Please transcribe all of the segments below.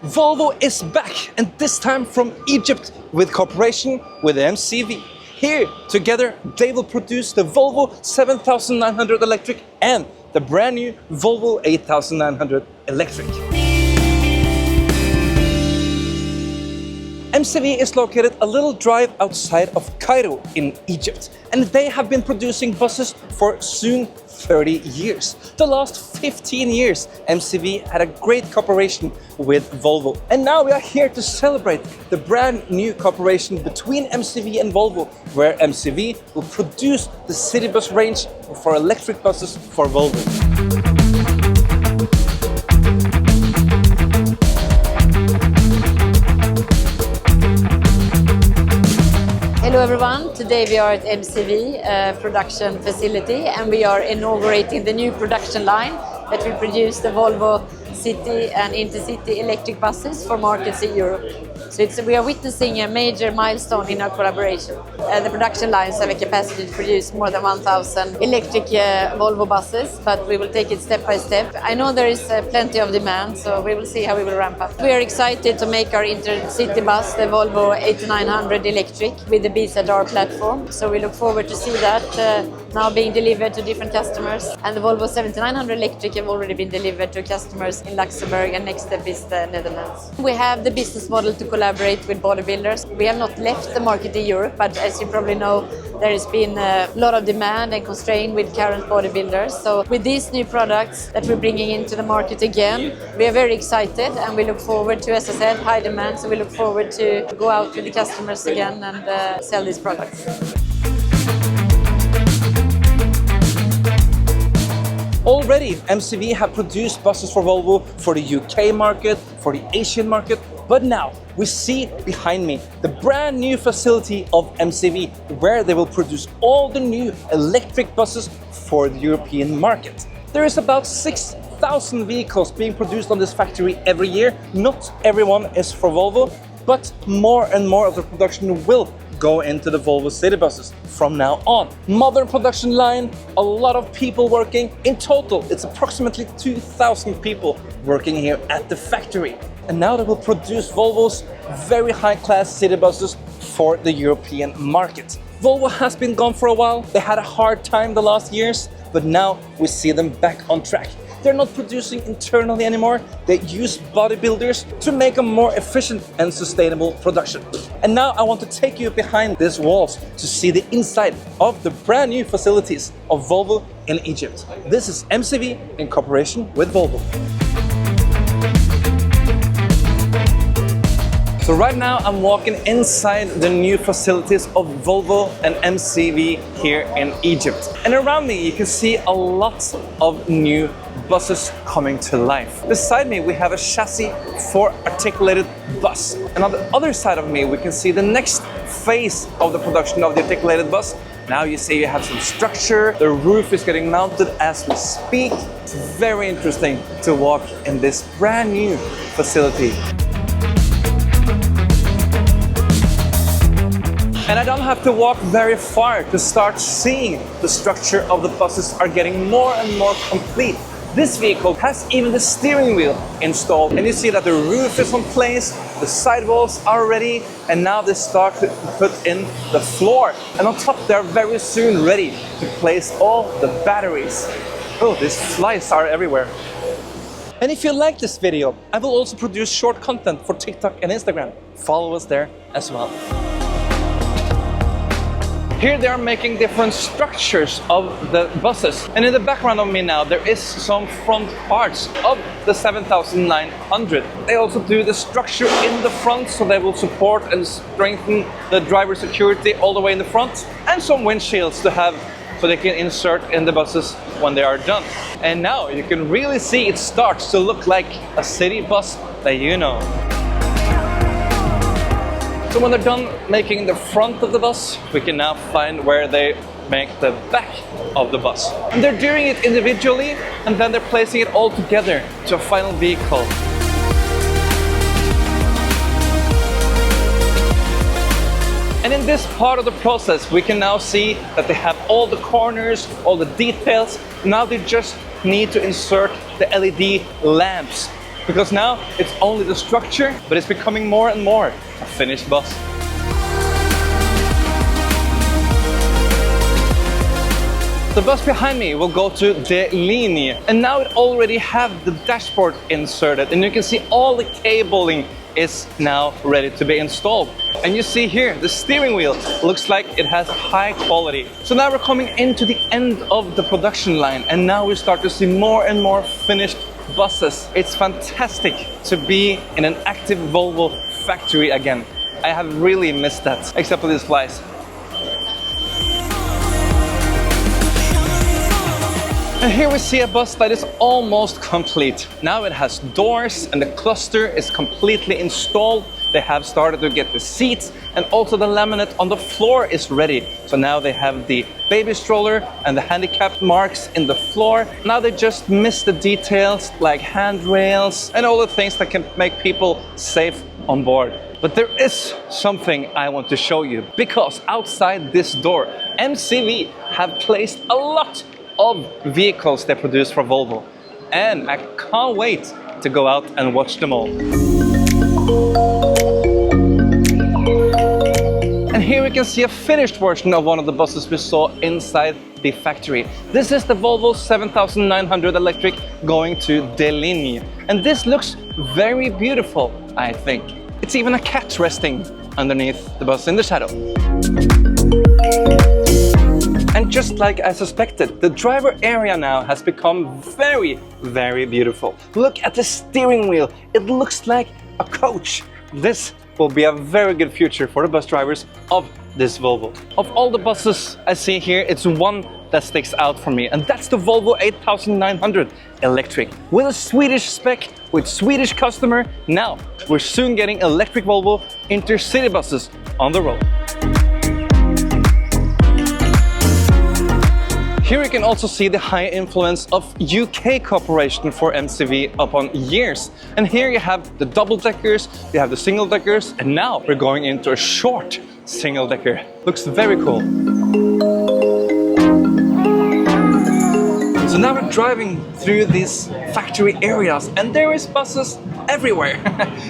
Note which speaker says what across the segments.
Speaker 1: Volvo is back, and this time from Egypt with cooperation with MCV. Here, together, they will produce the Volvo 7900 electric and the brand new Volvo 8900 electric. MCV is located a little drive outside of Cairo in Egypt, and they have been producing buses for soon 30 years. The last 15 years, MCV had a great cooperation with Volvo. And now we are here to celebrate the brand new cooperation between MCV and Volvo, where MCV will produce the city bus range for electric buses for Volvo.
Speaker 2: Hello everyone, today we are at MCV production facility and we are inaugurating the new production line that will produce the Volvo city and intercity electric buses for markets in Europe. So we are witnessing a major milestone in our collaboration. The production lines have a capacity to produce more than 1,000 electric Volvo buses, but we will take it step by step. I know there is plenty of demand, so we will see how we will ramp up. We are excited to make our intercity bus, the Volvo 8900 electric, with the BZR platform. So we look forward to see that now being delivered to different customers. And the Volvo 7900 electric have already been delivered to customers in Luxembourg, and next step is the Netherlands. We have the business model to collaborate with bodybuilders. We have not left the market in Europe, but as you probably know, there has been a lot of demand and constraint with current bodybuilders. So with these new products that we're bringing into the market again, we are very excited and we look forward to, as I said, high demand. So we look forward to go out with the customers again and sell these products.
Speaker 1: Already, MCV have produced buses for Volvo for the UK market, for the Asian market, but now we see behind me the brand new facility of MCV where they will produce all the new electric buses for the European market. There is about 6,000 vehicles being produced on this factory every year. Not everyone is for Volvo, but more and more of the production will go into the Volvo city buses from now on. Modern production line, a lot of people working. In total, it's approximately 2,000 people working here at the factory. And now they will produce Volvo's very high-class city buses for the European market. Volvo has been gone for a while. They had a hard time the last years, but now we see them back on track. They're not producing internally anymore. They use bodybuilders to make a more efficient and sustainable production. And now I want to take you behind these walls to see the inside of the brand new facilities of Volvo in Egypt. This is MCV in cooperation with Volvo. So right now I'm walking inside the new facilities of Volvo and MCV here in Egypt. And around me you can see a lot of new buses coming to life. Beside me we have a chassis for articulated bus. And on the other side of me we can see the next phase of the production of the articulated bus. Now you see you have some structure, the roof is getting mounted as we speak. It's very interesting to walk in this brand new facility. And I don't have to walk very far to start seeing the structure of the buses are getting more and more complete. This vehicle has even the steering wheel installed, and you see that the roof is in place, the sidewalls are ready, and now they start to put in the floor. And on top they're very soon ready to place all the batteries. Oh, these flies are everywhere. And if you like this video, I will also produce short content for TikTok and Instagram. Follow us there as well. Here they are making different structures of the buses. And in the background of me now, there is some front parts of the 7900. They also do the structure in the front, so they will support and strengthen the driver security all the way in the front. And some windshields to have, so they can insert in the buses when they are done. And now you can really see it starts to look like a city bus that you know. So when they're done making the front of the bus, we can now find where they make the back of the bus. And they're doing it individually, and then they're placing it all together to a final vehicle. And in this part of the process, we can now see that they have all the corners, all the details. Now they just need to insert the LED lamps because now it's only the structure, but it's becoming more and more a finished bus. The bus behind me will go to the linje, and now it already have the dashboard inserted, and you can see all the cabling is now ready to be installed. And you see here, the steering wheel looks like it has high quality. So now we're coming into the end of the production line, and now we start to see more and more finished buses. It's fantastic to be in an active Volvo factory again. I have really missed that, except for these flies. And here we see a bus that is almost complete. Now it has doors and the cluster is completely installed. They have started to get the seats, and also the laminate on the floor is ready. So now they have the baby stroller and the handicapped marks in the floor. Now they just miss the details like handrails and all the things that can make people safe on board. But there is something I want to show you, because outside this door, MCV have placed a lot of vehicles they produce for Volvo, and I can't wait to go out and watch them all. And here we can see a finished version of one of the buses we saw inside the factory. This is the Volvo 7900 electric going to the linje, and this looks very beautiful, I think. It's even a cat resting underneath the bus in the shadow. And just like I suspected, the driver area now has become very, very beautiful. Look at the steering wheel. It looks like a coach. This will be a very good future for the bus drivers of this Volvo. Of all the buses I see here, it's one that sticks out for me, and that's the Volvo 8900 electric. With a Swedish spec, with Swedish customer, now we're soon getting electric Volvo intercity buses on the road. Here you can also see the high influence of UK cooperation for MCV upon years. And here you have the double-deckers, you have the single-deckers, and now we're going into a short single-decker. Looks very cool. So now we're driving through these factory areas, and there is buses everywhere.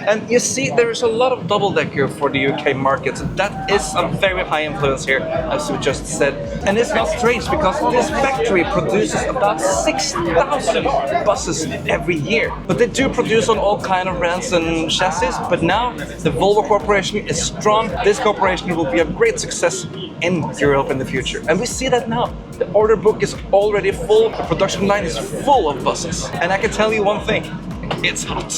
Speaker 1: And you see there is a lot of double-decker for the UK market. So that is a very high influence here, as we just said. And it's not strange, because this factory produces about 6,000 buses every year. But they do produce on all kind of brands and chassis. But now the Volvo Corporation is strong. This corporation will be a great success in Europe in the future. And we see that now. The order book is already full. The production line is full of buses. And I can tell you one thing, it's hot.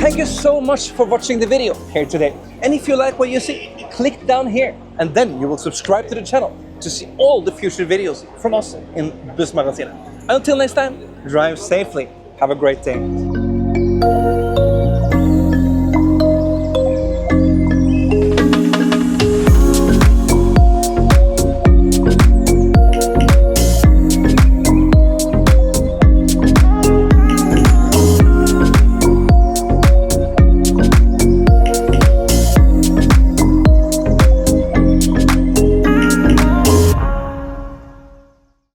Speaker 1: Thank you so much for watching the video here today. And if you like what you see, click down here, and then you will subscribe to the channel to see all the future videos from us in Bussmarkedet. Until next time, drive safely. Have a great day.